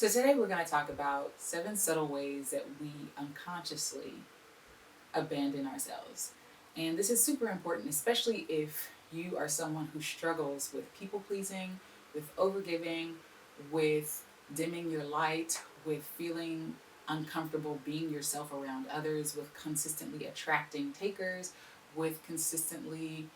So today we're going to talk about 7 subtle ways that we unconsciously abandon ourselves. And this is super important, especially if you are someone who struggles with people pleasing, with overgiving, with dimming your light, with feeling uncomfortable being yourself around others, with consistently attracting takers, with consistently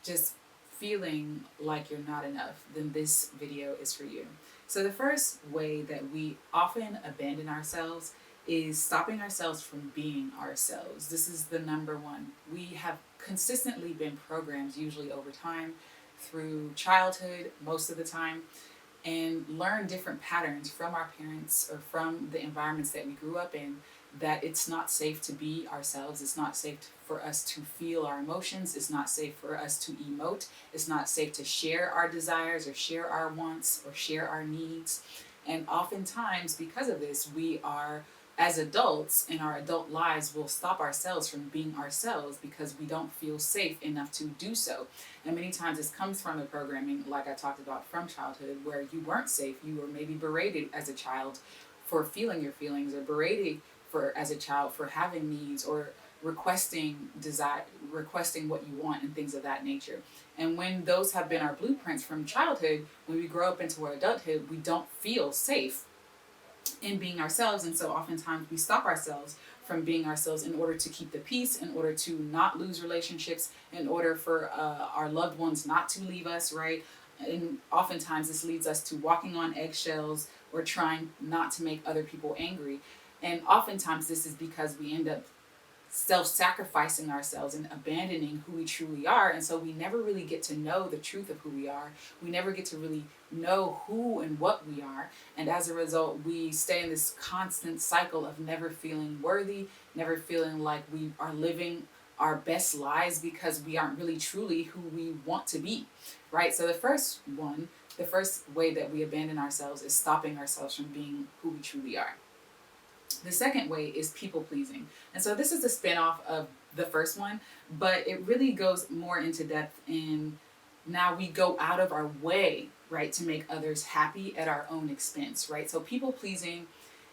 just feeling like you're not enough, then this video is for you. So, the first way that we often abandon ourselves is stopping ourselves from being ourselves. This is the number one. We have consistently been programmed, usually over time, through childhood, most of the time, and learn different patterns from our parents or from the environments that we grew up in, that it's not safe to be ourselves. It's not safe for us to feel our emotions. It's not safe for us to emote. It's not safe to share our desires or share our wants or share our needs. And oftentimes, because of this, we are, as adults in our adult lives, will stop ourselves from being ourselves because we don't feel safe enough to do so. And many times this comes from the programming, like I talked about, from childhood, where you weren't safe. You were maybe berated as a child for feeling your feelings, or berated for as a child for having needs, or requesting what you want and things of that nature. And when those have been our blueprints from childhood, when we grow up into our adulthood, we don't feel safe in being ourselves. And so oftentimes we stop ourselves from being ourselves in order to keep the peace, in order to not lose relationships, in order for our loved ones not to leave us, right? And oftentimes this leads us to walking on eggshells or trying not to make other people angry. And oftentimes this is because we end up self-sacrificing ourselves and abandoning who we truly are. And so we never really get to know the truth of who we are. We never get to really know who and what we are. And as a result, we stay in this constant cycle of never feeling worthy, never feeling like we are living our best lives because we aren't really truly who we want to be, right? So the first way that we abandon ourselves is stopping ourselves from being who we truly are. The second way is people pleasing. And so this is a spin-off of the first one, but it really goes more into depth in, now we go out of our way, right, to make others happy at our own expense, right? So people pleasing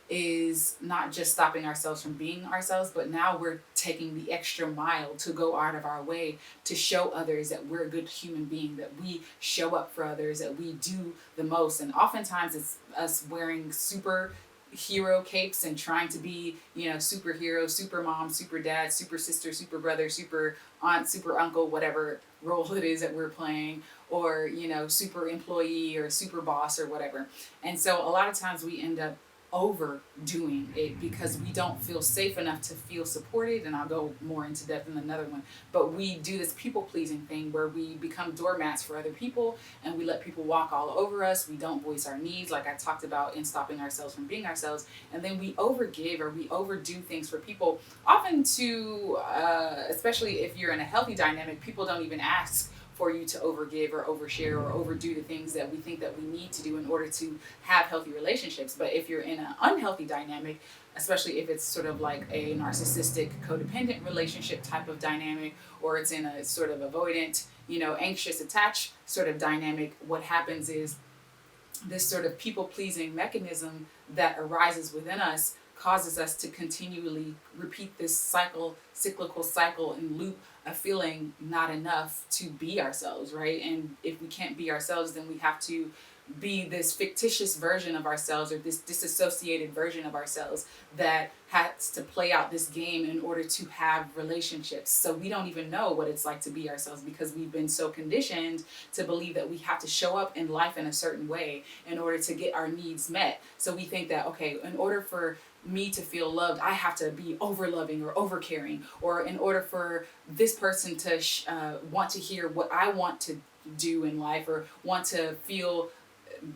is not just stopping ourselves from being ourselves, but now we're taking the extra mile to go out of our way to show others that we're a good human being, that we show up for others, that we do the most. And oftentimes it's us wearing super hero capes and trying to be, superhero, super mom, super dad, super sister, super brother, super aunt, super uncle, whatever role it is that we're playing, or, super employee or super boss or whatever. And so a lot of times we end up overdoing it because we don't feel safe enough to feel supported. And I'll go more into depth in another one. But we do this people pleasing thing where we become doormats for other people and we let people walk all over us. We don't voice our needs, like I talked about in stopping ourselves from being ourselves. And then we overgive or we overdo things for people, often to, especially if you're in a healthy dynamic, people don't even ask for you to overgive or overshare or overdo the things that we think that we need to do in order to have healthy relationships. But if you're in an unhealthy dynamic, especially if it's sort of like a narcissistic codependent relationship type of dynamic, or it's in a sort of avoidant, anxious attached sort of dynamic, what happens is this sort of people pleasing mechanism that arises within us causes us to continually repeat this cyclical cycle and loop of feeling not enough to be ourselves, right? And if we can't be ourselves, then we have to be this fictitious version of ourselves, or this disassociated version of ourselves that has to play out this game in order to have relationships. So we don't even know what it's like to be ourselves because we've been so conditioned to believe that we have to show up in life in a certain way in order to get our needs met. So we think that, okay, in order for me to feel loved, I have to be over loving or over caring, or in order for this person to want to hear what I want to do in life, or want to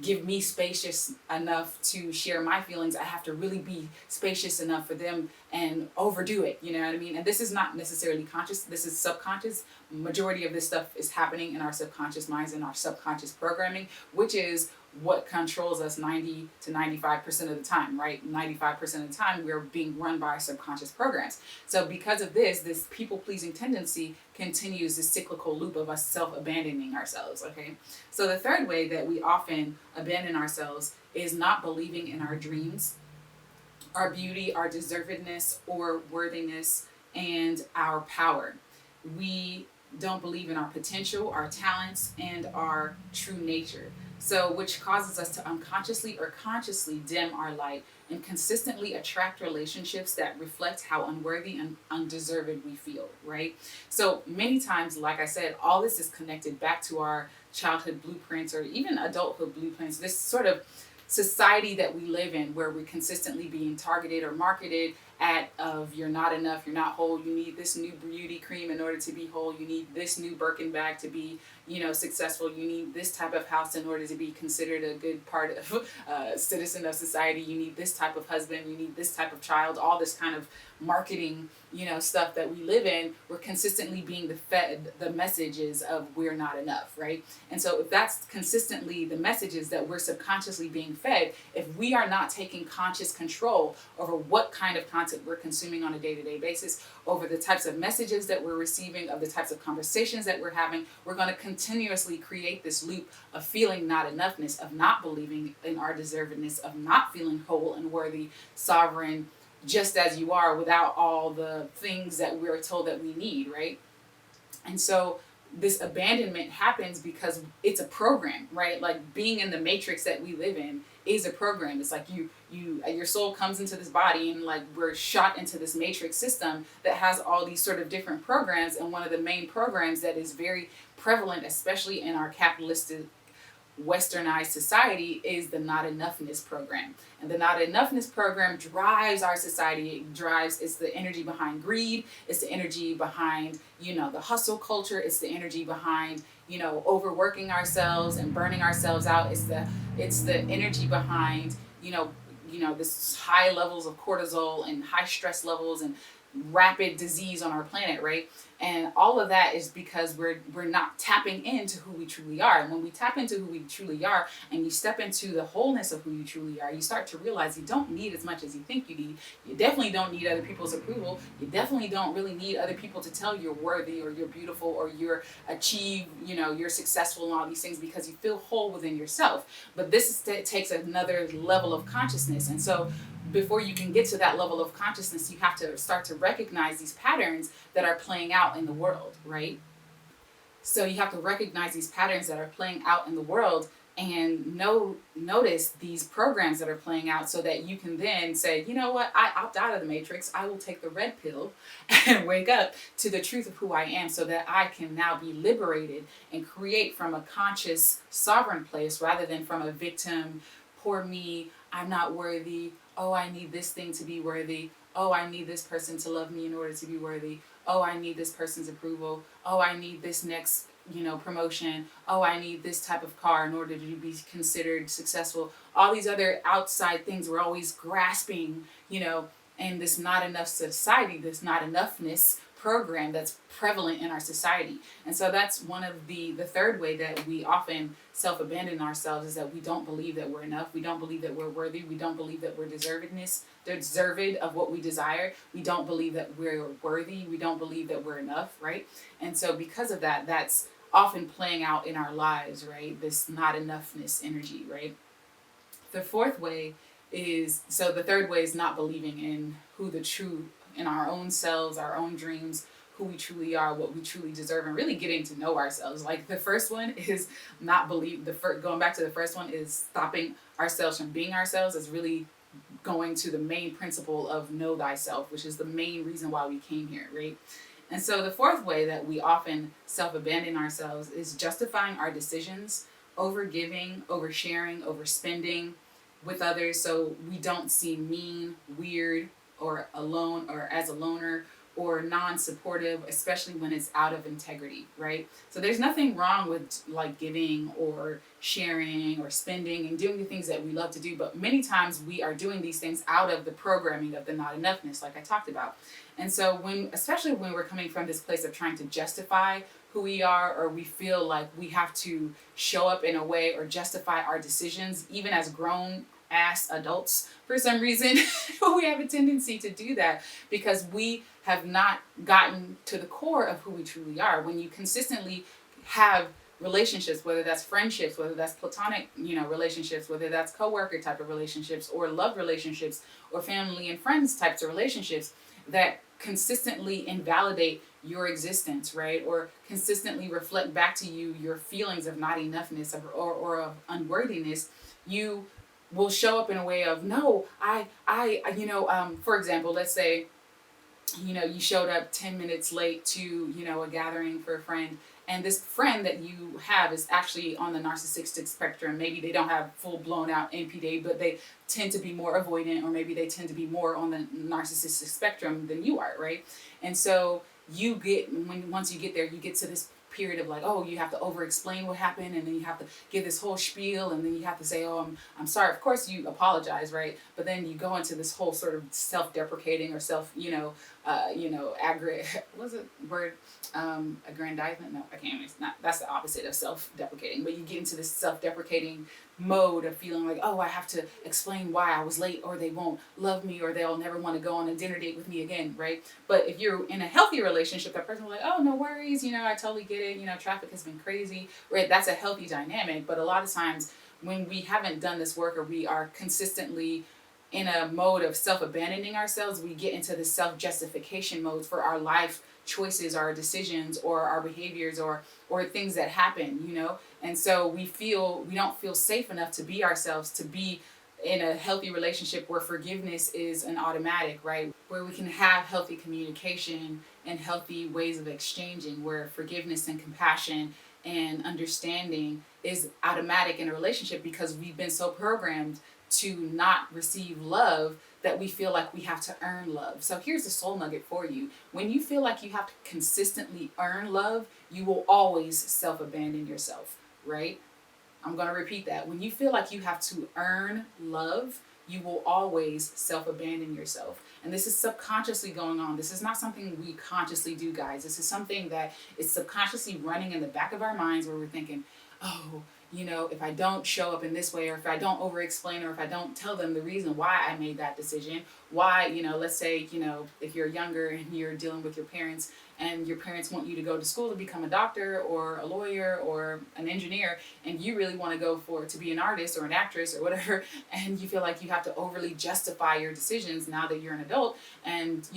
give me spacious enough to share my feelings, I have to really be spacious enough for them and overdo it. You know what I mean? And this is not necessarily conscious. This is subconscious. Majority of this stuff is happening in our subconscious minds and our subconscious programming, which is what controls us 90 to 95% of the time, right? 95% of the time, we're being run by our subconscious programs. So because of this people-pleasing tendency continues this cyclical loop of us self-abandoning ourselves, okay? So the third way that we often abandon ourselves is not believing in our dreams, our beauty, our deservedness or worthiness, and our power. We don't believe in our potential, our talents, and our true nature. So, which causes us to unconsciously or consciously dim our light and consistently attract relationships that reflect how unworthy and undeserved we feel, right? So, many times, like I said, all this is connected back to our childhood blueprints or even adulthood blueprints, this sort of society that we live in where we're consistently being targeted or marketed at of you're not enough, you're not whole, you need this new beauty cream in order to be whole, you need this new Birkin bag to be, successful, you need this type of house in order to be considered a good part of citizen of society, you need this type of husband, you need this type of child, all this kind of marketing, stuff that we live in. We're consistently being fed the messages of we're not enough, right? And so if that's consistently the messages that we're subconsciously being fed, if we are not taking conscious control over what kind of content we're consuming on a day-to-day basis, over the types of messages that we're receiving, of the types of conversations that we're having, we're going to continuously create this loop of feeling not enoughness, of not believing in our deservedness, of not feeling whole and worthy, sovereign, just as you are, without all the things that we're told that we need, right? And so this abandonment happens because it's a program, right? Like being in the matrix that we live in is a program. It's like your soul comes into this body and like we're shot into this matrix system that has all these sort of different programs. And one of the main programs that is very prevalent, especially in our capitalistic westernized society, is the not enoughness program. And the not enoughness program drives our society. It's the energy behind greed, it's the energy behind the hustle culture, it's the energy behind overworking ourselves and burning ourselves out. It's the energy behind this high levels of cortisol and high stress levels and rapid disease on our planet, right? And all of that is because we're not tapping into who we truly are. And when we tap into who we truly are and you step into the wholeness of who you truly are, you start to realize you don't need as much as you think you need. You definitely don't need other people's approval. You definitely don't really need other people to tell you're worthy or you're beautiful or you're you're successful and all these things, because you feel whole within yourself. But takes another level of consciousness. And so before you can get to that level of consciousness, you have to start to recognize these patterns that are playing out in the world, right? So you have to recognize these patterns that are playing out in the world and notice these programs that are playing out, so that you can then say, you know what, I opt out of the matrix. I will take the red pill and wake up to the truth of who I am, so that I can now be liberated and create from a conscious, sovereign place rather than from a victim, poor me, I'm not worthy, oh, I need this thing to be worthy, oh, I need this person to love me in order to be worthy, oh, I need this person's approval, oh, I need this next, promotion, oh, I need this type of car in order to be considered successful. All these other outside things we're always grasping, in this not enough society, this not enoughness program that's prevalent in our society. And so that's one of the third way that we often self-abandon ourselves, is that we don't believe that we're enough. We don't believe that we're worthy. We don't believe that we're deserved of what we desire. We don't believe that we're worthy. We don't believe that we're enough, right? And so because of that, that's often playing out in our lives, right? This not enoughness energy, right? The third way is not believing in in our own selves, our own dreams, who we truly are, what we truly deserve, and really getting to know ourselves. Like the first one is going back to the first one is stopping ourselves from being ourselves, is really going to the main principle of know thyself, which is the main reason why we came here, right? And so the fourth way that we often self-abandon ourselves is justifying our decisions, over giving, over sharing, over spending with others, so we don't seem mean, weird, or alone, or as a loner, or non-supportive, especially when it's out of integrity, right? So there's nothing wrong with like giving or sharing or spending and doing the things that we love to do, but many times we are doing these things out of the programming of the not enoughness, like I talked about. And so especially when we're coming from this place of trying to justify who we are, or we feel like we have to show up in a way or justify our decisions, even as grown ass adults. For some reason, we have a tendency to do that because we have not gotten to the core of who we truly are. When you consistently have relationships, whether that's friendships, whether that's platonic, relationships, whether that's coworker type of relationships, or love relationships, or family and friends types of relationships that consistently invalidate your existence, right? Or consistently reflect back to you your feelings of not enoughness or of unworthiness, you will show up in a way of, no, for example, let's say, you showed up 10 minutes late to, a gathering for a friend, and this friend that you have is actually on the narcissistic spectrum. Maybe they don't have full blown out NPD, but they tend to be more avoidant, or maybe they tend to be more on the narcissistic spectrum than you are, right? And so once you get there, you get to this period of like, oh, you have to over explain what happened, and then you have to give this whole spiel, and then you have to say, oh, I'm sorry. Of course you apologize, right? But then you go into this whole sort of self-deprecating or what's it word, aggrandizement? No, I can't. It's not. That's the opposite of self-deprecating. But you get into this self-deprecating mode of feeling like, oh, I have to explain why I was late, or they won't love me, or they'll never want to go on a dinner date with me again, right? But if you're in a healthy relationship, that person will be like, oh, no worries, I totally get it, traffic has been crazy, right? That's a healthy dynamic. But a lot of times when we haven't done this work, or we are consistently in a mode of self-abandoning ourselves, we get into this self-justification mode for our life choices, our decisions, or our behaviors, or things that happen, and so we don't feel safe enough to be ourselves, to be in a healthy relationship where forgiveness is an automatic, right? Where we can have healthy communication and healthy ways of exchanging, where forgiveness and compassion and understanding is automatic in a relationship, because we've been so programmed to not receive love that we feel like we have to earn love. So here's the soul nugget for you. When you feel like you have to consistently earn love, you will always self-abandon yourself, right? I'm going to repeat that. When you feel like you have to earn love, you will always self-abandon yourself. And this is subconsciously going on. This is not something we consciously do, guys. This is something that is subconsciously running in the back of our minds, where we're thinking, oh, if I don't show up in this way, or if I don't over-explain, or if I don't tell them the reason why I made that decision, why, let's say, if you're younger and you're dealing with your parents, and your parents want you to go to school to become a doctor or a lawyer or an engineer, and you really want to go to be an artist or an actress or whatever, and you feel like you have to overly justify your decisions now that you're an adult, and,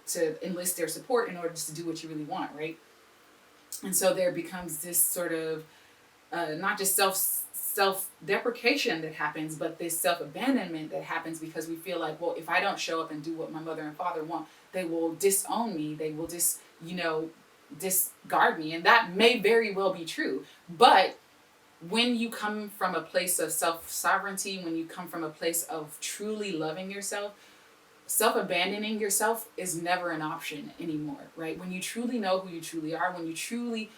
to enlist their support in order to do what you really want, right? And so there becomes this sort of not just self-deprecation that happens, but this self-abandonment that happens because we feel like, well, if I don't show up and do what my mother and father want, they will disown me. They will discard me. And that may very well be true. But when you come from a place of self-sovereignty, when you come from a place of truly loving yourself, self-abandoning yourself is never an option anymore, right? When you truly know who you truly are, when you truly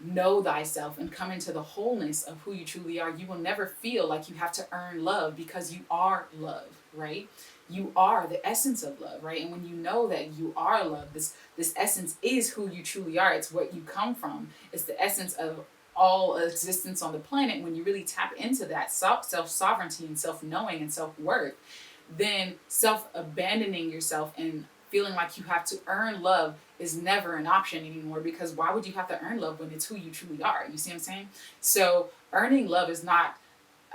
know thyself and come into the wholeness of who you truly are, you will never feel like you have to earn love, because you are love, right? You are the essence of love, right? And when you know that you are love, this essence is who you truly are. It's what you come from. It's the essence of all existence on the planet. When you really tap into that self-sovereignty and self-knowing and self-worth, then self-abandoning yourself and feeling like you have to earn love is never an option anymore, because why would you have to earn love when it's who you truly are? You see what I'm saying? So earning love is not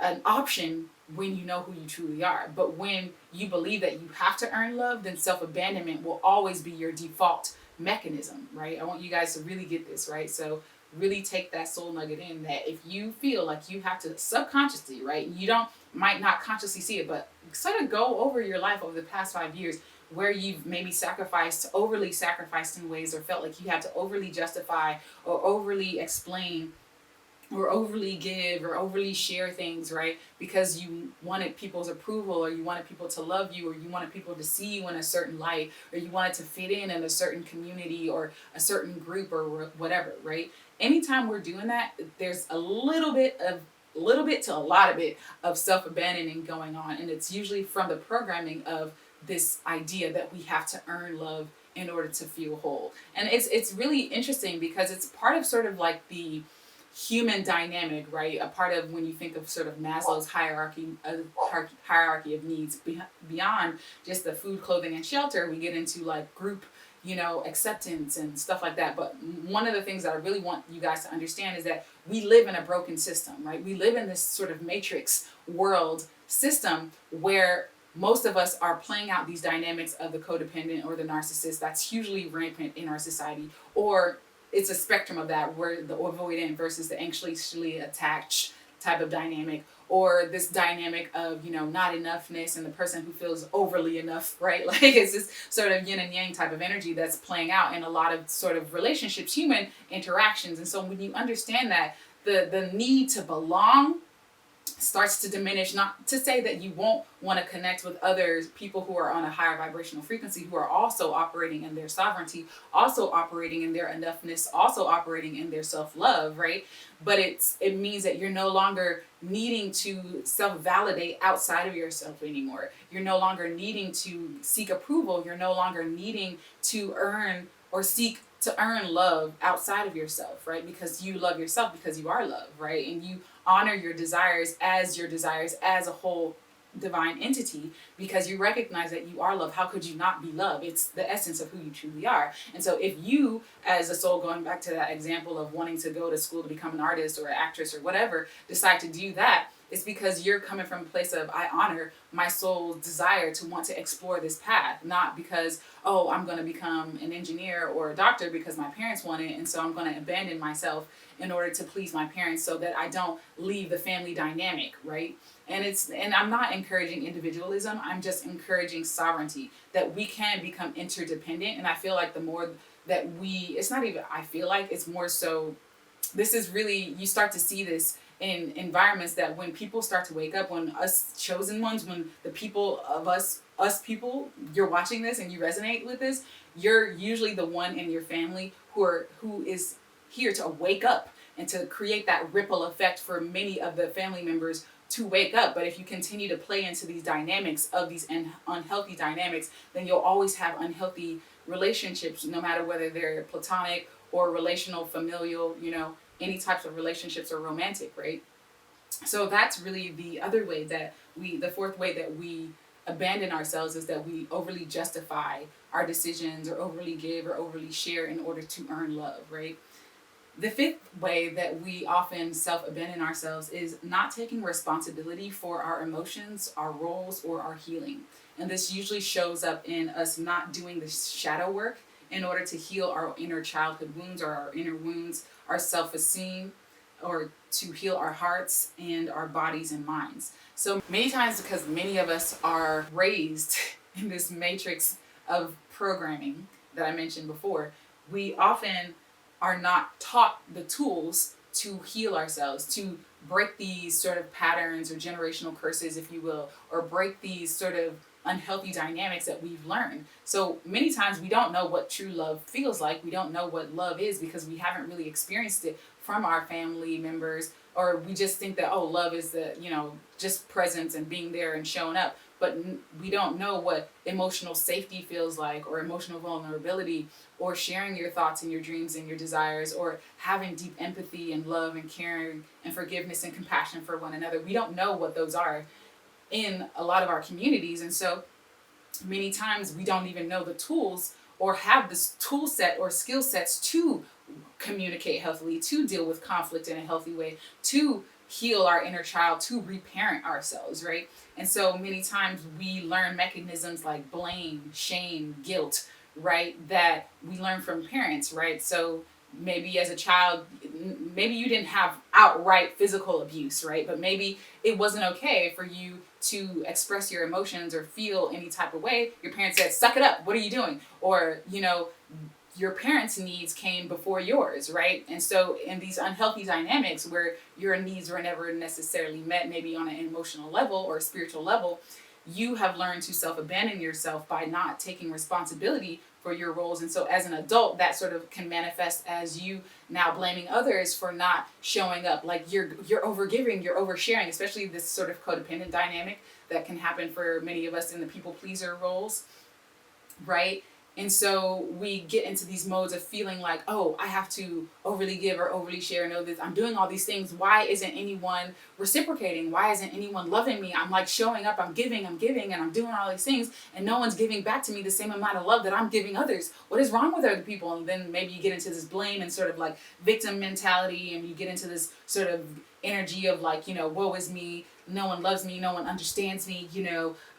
an option when you know who you truly are. But when you believe that you have to earn love, then self-abandonment will always be your default mechanism, right? I want you guys to really get this, right? So really take that soul nugget in, that if you feel like you have to subconsciously, right? Might not consciously see it, but sort of go over your life over the past 5 years, where you've maybe overly sacrificed in ways, or felt like you had to overly justify or overly explain or overly give or overly share things, right? Because you wanted people's approval, or you wanted people to love you, or you wanted people to see you in a certain light, or you wanted to fit in a certain community or a certain group or whatever, right? Anytime we're doing that, there's a little bit to a lot of it of self-abandoning going on. And it's usually from the programming of this idea that we have to earn love in order to feel whole. And it's really interesting because it's part of sort of like the human dynamic, right? A part of when you think of sort of Maslow's hierarchy of needs, beyond just the food, clothing, and shelter, we get into like group, acceptance and stuff like that. But one of the things that I really want you guys to understand is that we live in a broken system, right? We live in this sort of matrix world system where most of us are playing out these dynamics of the codependent or the narcissist. That's hugely rampant in our society. Or it's a spectrum of that, where the avoidant versus the anxiously attached type of dynamic, or this dynamic of, not enoughness and the person who feels overly enough, right? Like it's this sort of yin and yang type of energy that's playing out in a lot of sort of relationships, human interactions. And so when you understand that, the need to belong starts to diminish. Not to say that you won't want to connect with others, people who are on a higher vibrational frequency, who are also operating in their sovereignty, also operating in their enoughness, also operating in their self-love, right? But it means that you're no longer needing to self-validate outside of yourself anymore. You're no longer needing to seek approval. You're no longer needing to earn or seek to earn love outside of yourself, right? Because you love yourself because you are love, right? And you honor your desires as a whole divine entity, because you recognize that you are love. How could you not be love? It's the essence of who you truly are. And so if you, as a soul, going back to that example of wanting to go to school to become an artist or an actress or whatever, decide to do that, it's because you're coming from a place of, I honor my soul's desire to want to explore this path, not because, oh, I'm going to become an engineer or a doctor because my parents want it, and so I'm going to abandon myself in order to please my parents so that I don't leave the family dynamic, right? And I'm not encouraging individualism, I'm just encouraging sovereignty, that we can become interdependent. And I feel like the more that it's not even, I feel like it's more so, this is really, you start to see this in environments, that when people start to wake up, when us chosen ones, when the people of us people, you're watching this and you resonate with this, you're usually the one in your family who is here to wake up and to create that ripple effect for many of the family members to wake up. But if you continue to play into these dynamics of these unhealthy dynamics, then you'll always have unhealthy relationships, no matter whether they're platonic or relational, familial, any types of relationships or romantic, right? So that's really the other way that the fourth way that we abandon ourselves, is that we overly justify our decisions, or overly give, or overly share in order to earn love, right? The fifth way that we often self-abandon ourselves is not taking responsibility for our emotions, our roles, or our healing. And this usually shows up in us not doing the shadow work in order to heal our inner childhood wounds, or our inner wounds, our self-esteem, or to heal our hearts and our bodies and minds. So many times, because many of us are raised in this matrix of programming that I mentioned before, we often are not taught the tools to heal ourselves, to break these sort of patterns or generational curses, if you will, or break these sort of unhealthy dynamics that we've learned. So many times we don't know what true love feels like. We don't know what love is because we haven't really experienced it from our family members, or we just think that, oh, love is the, just presence and being there and showing up. But we don't know what emotional safety feels like, or emotional vulnerability, or sharing your thoughts and your dreams and your desires, or having deep empathy and love and caring and forgiveness and compassion for one another. We don't know what those are in a lot of our communities. And so many times we don't even know the tools, or have this tool set or skill sets to communicate healthily, to deal with conflict in a healthy way, to heal our inner child, to reparent ourselves, right? And so many times we learn mechanisms like blame, shame, guilt, right, that we learn from parents, right? So maybe as a child, maybe you didn't have outright physical abuse, right? But maybe it wasn't okay for you to express your emotions or feel any type of way. Your parents said, suck it up, what are you doing? Or, your parents' needs came before yours, right? And so in these unhealthy dynamics where your needs were never necessarily met, maybe on an emotional level or a spiritual level, you have learned to self-abandon yourself by not taking responsibility for your roles. And so as an adult, that sort of can manifest as you now blaming others for not showing up. Like you're overgiving, you're oversharing, especially this sort of codependent dynamic that can happen for many of us in the people pleaser roles, right? And so we get into these modes of feeling like, oh, I have to overly give or overly share. Know that I'm doing all these things. Why isn't anyone reciprocating? Why isn't anyone loving me? I'm like showing up, I'm giving, and I'm doing all these things, and no one's giving back to me the same amount of love that I'm giving others. What is wrong with other people? And then maybe you get into this blame and sort of like victim mentality, and you get into this sort of energy of like, woe is me. No one loves me, no one understands me,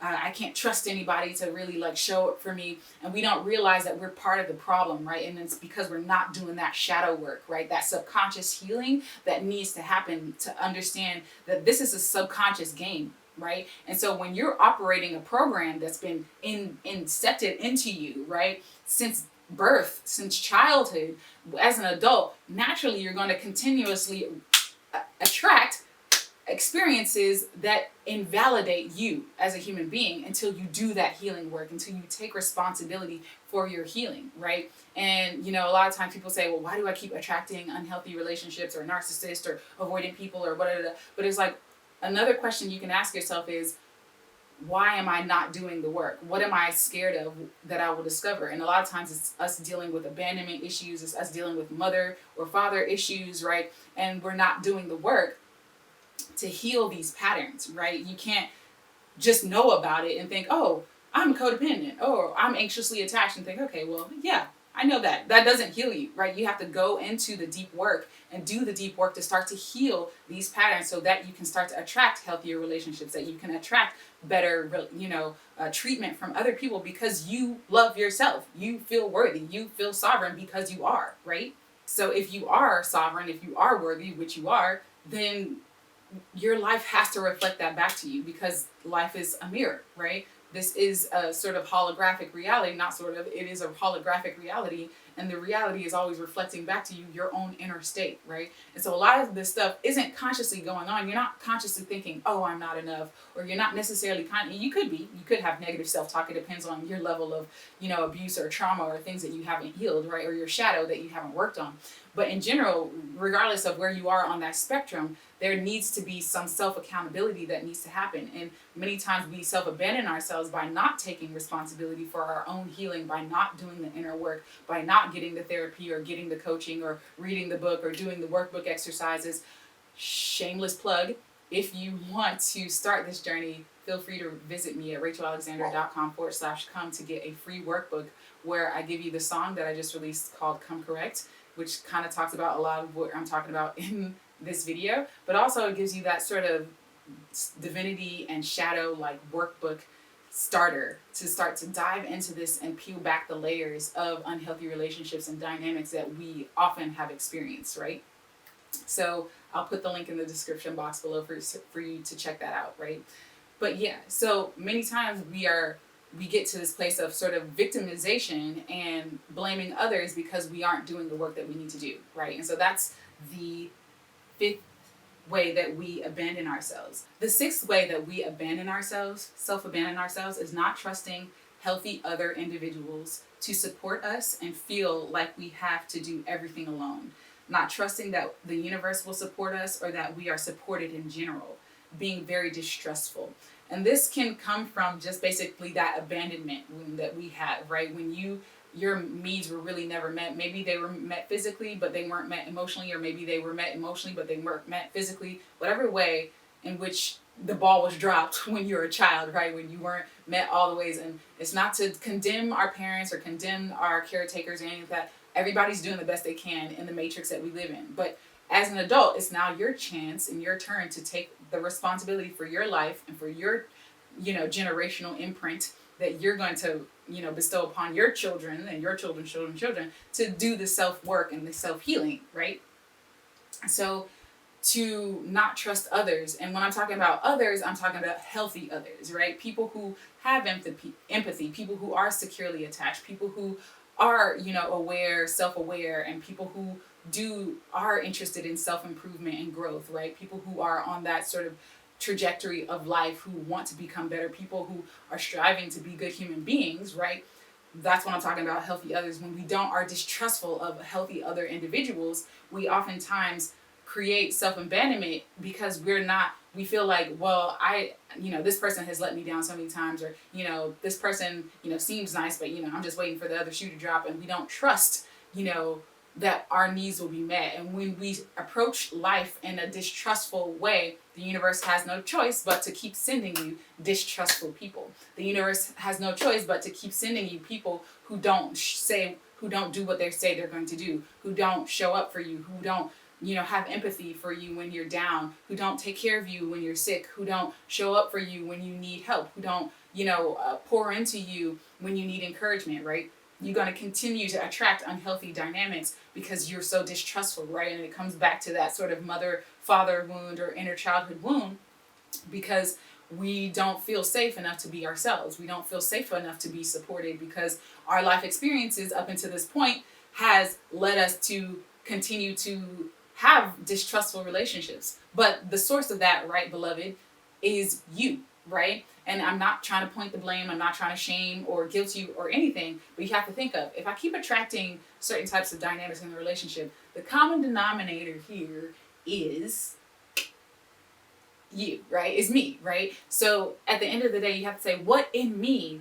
I can't trust anybody to really like show up for me. And we don't realize that we're part of the problem, right? And it's because we're not doing that shadow work, right? That subconscious healing that needs to happen to understand that this is a subconscious game, right? And so when you're operating a program that's been incepted into you, right, since birth, since childhood, as an adult, naturally you're going to continuously attract experiences that invalidate you as a human being until you do that healing work, until you take responsibility for your healing, right? And, a lot of times people say, well, why do I keep attracting unhealthy relationships or narcissists or avoidant people or whatever? But it's like, another question you can ask yourself is, why am I not doing the work? What am I scared of that I will discover? And a lot of times it's us dealing with abandonment issues, it's us dealing with mother or father issues, right? And we're not doing the work to heal these patterns, right? You can't just know about it and think, oh, I'm codependent, or I'm anxiously attached, and think, okay, well, yeah, I know that. That doesn't heal you, right? You have to go into the deep work and do the deep work to start to heal these patterns so that you can start to attract healthier relationships, that you can attract better, treatment from other people because you love yourself. You feel worthy. You feel sovereign because you are, right? So if you are sovereign, if you are worthy, which you are, then your life has to reflect that back to you, because life is a mirror, right? This is a sort of holographic reality, not sort of, it is a holographic reality, and the reality is always reflecting back to you your own inner state, right? And so a lot of this stuff isn't consciously going on. You're not consciously thinking, oh, I'm not enough, or you're not necessarily you could have negative self-talk. It depends on your level of, abuse or trauma or things that you haven't healed, right? Or your shadow that you haven't worked on. But in general, regardless of where you are on that spectrum, there needs to be some self-accountability that needs to happen. And many times we self-abandon ourselves by not taking responsibility for our own healing, by not doing the inner work, by not getting the therapy or getting the coaching or reading the book or doing the workbook exercises. Shameless plug. If you want to start this journey, feel free to visit me at rachelalexander.com/come to get a free workbook where I give you the song that I just released called Come Correct, which kind of talks about a lot of what I'm talking about in this video, but also it gives you that sort of divinity and shadow like workbook starter to start to dive into this and peel back the layers of unhealthy relationships and dynamics that we often have experienced, right? So I'll put the link in the description box below for you to check that out, right? But yeah, so many times we get to this place of sort of victimization and blaming others because we aren't doing the work that we need to do, right? And so that's the fifth way that we abandon ourselves. The sixth way that we abandon ourselves, self-abandon ourselves, is not trusting healthy other individuals to support us and feel like we have to do everything alone. Not trusting that the universe will support us or that we are supported in general. Being very distrustful. And this can come from just basically that abandonment that we have, right? When your needs were really never met. Maybe they were met physically, but they weren't met emotionally, or maybe they were met emotionally, but they weren't met physically. Whatever way in which the ball was dropped when you were a child, right? When you weren't met all the ways. And it's not to condemn our parents or condemn our caretakers or any of that. Everybody's doing the best they can in the matrix that we live in. But as an adult, it's now your chance and your turn to take the responsibility for your life and for your, generational imprint that you're going to, bestow upon your children and your children's children to do the self-work and the self-healing, right? So to not trust others. And when I'm talking about others, I'm talking about healthy others, right? People who have empathy, people who are securely attached, people who are, aware, self-aware, and people who are interested in self-improvement and growth, right? People who are on that sort of trajectory of life, who want to become better, people who are striving to be good human beings, right? That's what I'm talking about, healthy others. When we are distrustful of healthy other individuals, we oftentimes create self-abandonment because we we feel like, well, this person has let me down so many times, or, this person, seems nice, but, I'm just waiting for the other shoe to drop, and we don't trust, that our needs will be met. And when we approach life in a distrustful way, the universe has no choice but to keep sending you distrustful people. The universe has no choice but to keep sending you people who don't do what they say they're going to do, who don't show up for you, who don't, have empathy for you when you're down, who don't take care of you when you're sick, who don't show up for you when you need help, who don't, pour into you when you need encouragement, right? You're going to continue to attract unhealthy dynamics because you're so distrustful, right? And it comes back to that sort of mother-father wound or inner childhood wound, because we don't feel safe enough to be ourselves. We don't feel safe enough to be supported because our life experiences up until this point has led us to continue to have distrustful relationships. But the source of that, right, beloved, is you, right? And I'm not trying to point the blame. I'm not trying to shame or guilt you or anything. But you have to think of, if I keep attracting certain types of dynamics in the relationship, the common denominator here is you, right? Is me, right? So at the end of the day, you have to say, what in me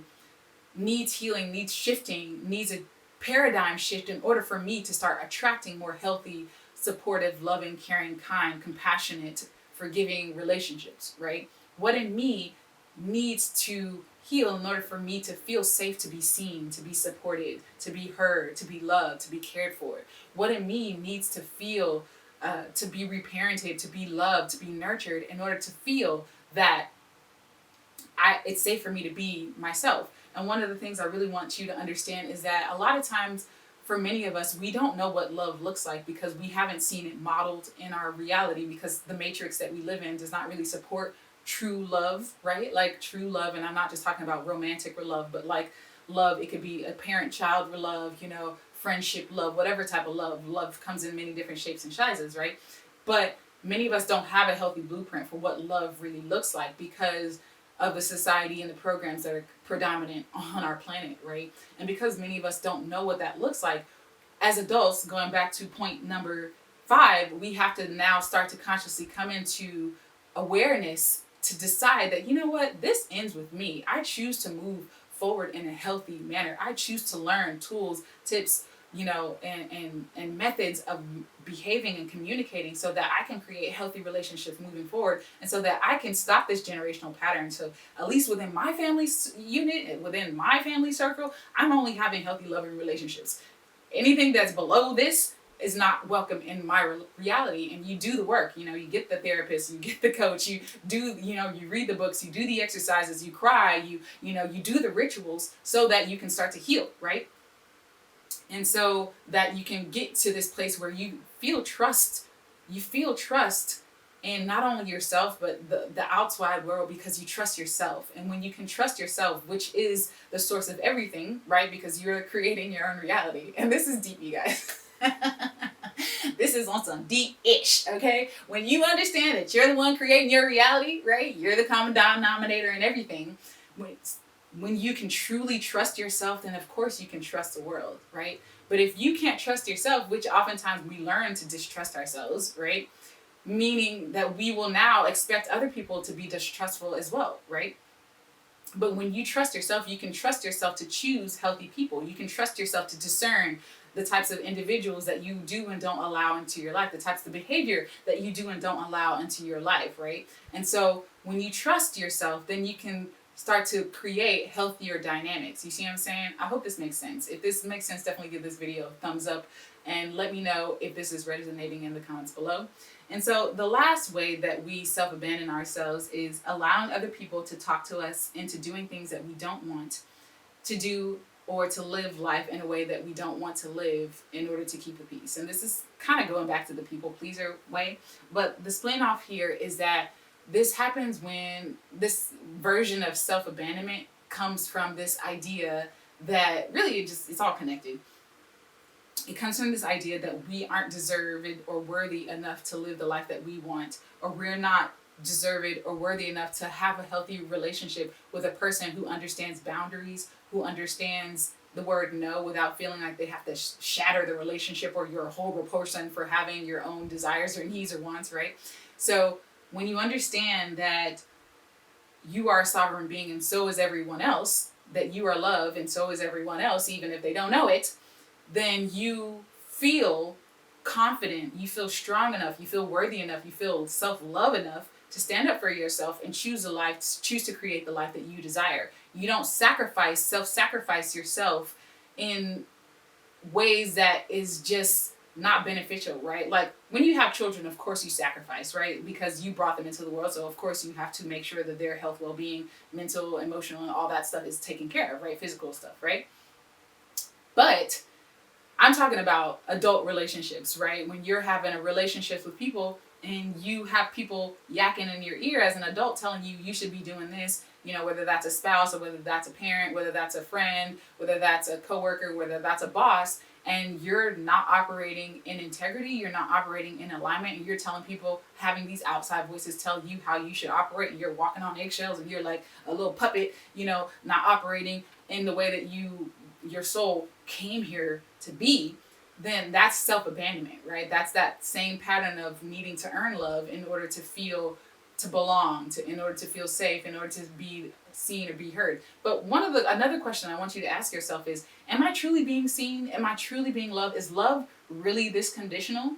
needs healing, needs shifting, needs a paradigm shift in order for me to start attracting more healthy, supportive, loving, caring, kind, compassionate, forgiving relationships, right? What in me needs to heal in order for me to feel safe, to be seen, to be supported, to be heard, to be loved, to be cared for? What in me needs to feel, to be reparented, to be loved, to be nurtured, in order to feel that it's safe for me to be myself? And one of the things I really want you to understand is that a lot of times, for many of us, we don't know what love looks like because we haven't seen it modeled in our reality, because the matrix that we live in does not really support true love, right? Like true love. And I'm not just talking about romantic love, but like love, it could be a parent-child love, friendship love, whatever type of love. Love comes in many different shapes and sizes, right? But many of us don't have a healthy blueprint for what love really looks like because of the society and the programs that are predominant on our planet, right? And because many of us don't know what that looks like, as adults, going back to point number 5, we have to now start to consciously come into awareness to decide that, this ends with me. I choose to move forward in a healthy manner. I choose to learn tools, tips, and methods of behaving and communicating so that I can create healthy relationships moving forward, and so that I can stop this generational pattern. So at least within my family unit, within my family circle, I'm only having healthy, loving relationships. Anything that's below this is not welcome in my reality. And you do the work, you get the therapist, you get the coach, you do, you read the books, you do the exercises, you cry, you do the rituals so that you can start to heal, right? And so that you can get to this place where you feel trust in not only yourself, but the outside world, because you trust yourself. And when you can trust yourself, which is the source of everything, right? Because you're creating your own reality. And this is deep, you guys. This is on some deep-ish, okay? When you understand that you're the one creating your reality, right? You're the common denominator in everything. When you can truly trust yourself, then of course you can trust the world, right? But if you can't trust yourself, which oftentimes we learn to distrust ourselves, right? Meaning that we will now expect other people to be distrustful as well, right? But when you trust yourself, you can trust yourself to choose healthy people. You can trust yourself to discern the types of individuals that you do and don't allow into your life, the types of behavior that you do and don't allow into your life, right? And so when you trust yourself, then you can start to create healthier dynamics. You see what I'm saying? I hope this makes sense. If this makes sense, definitely give this video a thumbs up and let me know if this is resonating in the comments below. And so the last way that we self-abandon ourselves is allowing other people to talk to us into doing things that we don't want to do, or to live life in a way that we don't want to live in order to keep the peace. And this is kind of going back to the people pleaser way. But the split off here is that this happens when this version of self-abandonment comes from this idea that really it's all connected. It comes from this idea that we aren't deserved or worthy enough to live the life that we want, or we're not deserved or worthy enough to have a healthy relationship with a person who understands boundaries, who understands the word no without feeling like they have to shatter the relationship, or you're a horrible person for having your own desires or needs or wants, right? So when you understand that you are a sovereign being and so is everyone else, that you are love and so is everyone else, even if they don't know it, then you feel confident, you feel strong enough, you feel worthy enough, you feel self-love enough to stand up for yourself and choose to create the life that you desire. You don't self-sacrifice yourself in ways that is just not beneficial, right? Like when you have children, of course you sacrifice, right? Because you brought them into the world, so of course you have to make sure that their health, well-being, mental, emotional, and all that stuff is taken care of, right? Physical stuff, right? But I'm talking about adult relationships, right? When you're having a relationship with people and you have people yakking in your ear as an adult telling you you should be doing this, whether that's a spouse or whether that's a parent, whether that's a friend, whether that's a coworker, whether that's a boss, and you're not operating in integrity, you're not operating in alignment, and you're telling people, having these outside voices tell you how you should operate, and you're walking on eggshells and you're like a little puppet, not operating in the way that your soul came here to be, then that's self-abandonment, right? That's that same pattern of needing to earn love in order to belong, in order to feel safe, in order to be seen or be heard. But another question I want you to ask yourself is, am I truly being seen? Am I truly being loved? Is love really this conditional?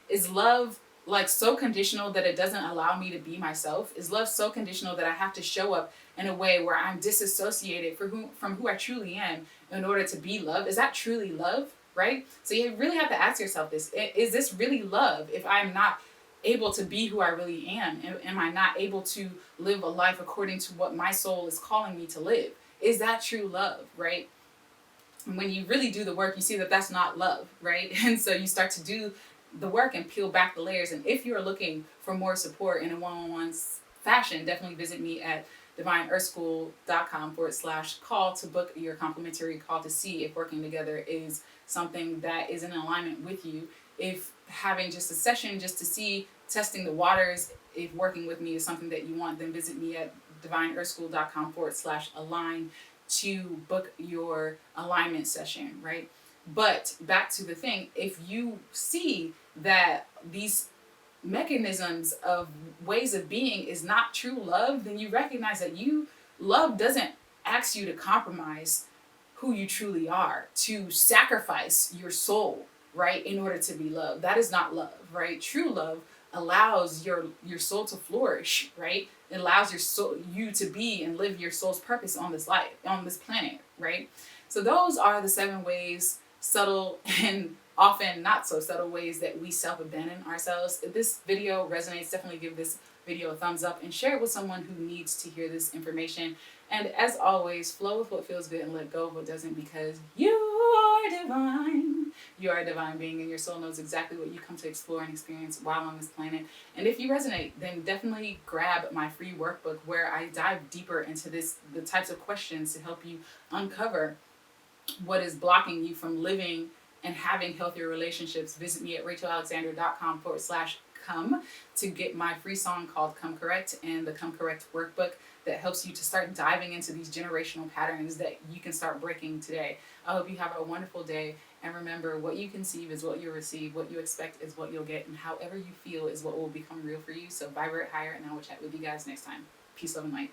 Is love like so conditional that it doesn't allow me to be myself? Is love so conditional that I have to show up in a way where I'm disassociated from who I truly am in order to be loved? Is that truly love, right? So you really have to ask yourself this. Is this really love if I'm not able to be who I really am? Am I not able to live a life according to what my soul is calling me to live? Is that true love, right? And when you really do the work, you see that that's not love, right? And so you start to do the work and peel back the layers. And if you're looking for more support in a one-on-one fashion, definitely visit me at divineearthschool.com/call to book your complimentary call to see if working together is something that is in alignment with you. If having just a session just to see, testing the waters, if working with me is something that you want, then visit me at divineearthschool.com/align to book your alignment session, right? But back to the thing, if you see that these mechanisms of ways of being is not true love, then you recognize that love doesn't ask you to compromise who you truly are, to sacrifice your soul, right, in order to be loved. That is not love, right? True love allows your soul to flourish, right? It allows you to be and live your soul's purpose on this life, on this planet, right? So those are the 7 ways, subtle and often not so subtle ways, that we self-abandon ourselves. If this video resonates, definitely give this video a thumbs up and share it with someone who needs to hear this information. And as always, flow with what feels good and let go of what doesn't, because you are divine. You are a divine being, and your soul knows exactly what you come to explore and experience while on this planet. And if you resonate, then definitely grab my free workbook where I dive deeper into the types of questions to help you uncover what is blocking you from living and having healthier relationships. Visit me at rachelalexander.com/come to get my free song called Come Correct and the Come Correct workbook that helps you to start diving into these generational patterns that you can start breaking today. I hope you have a wonderful day, and remember, what you conceive is what you receive, what you expect is what you'll get, and however you feel is what will become real for you. So vibrate higher, and I will chat with you guys next time. Peace, love, and light.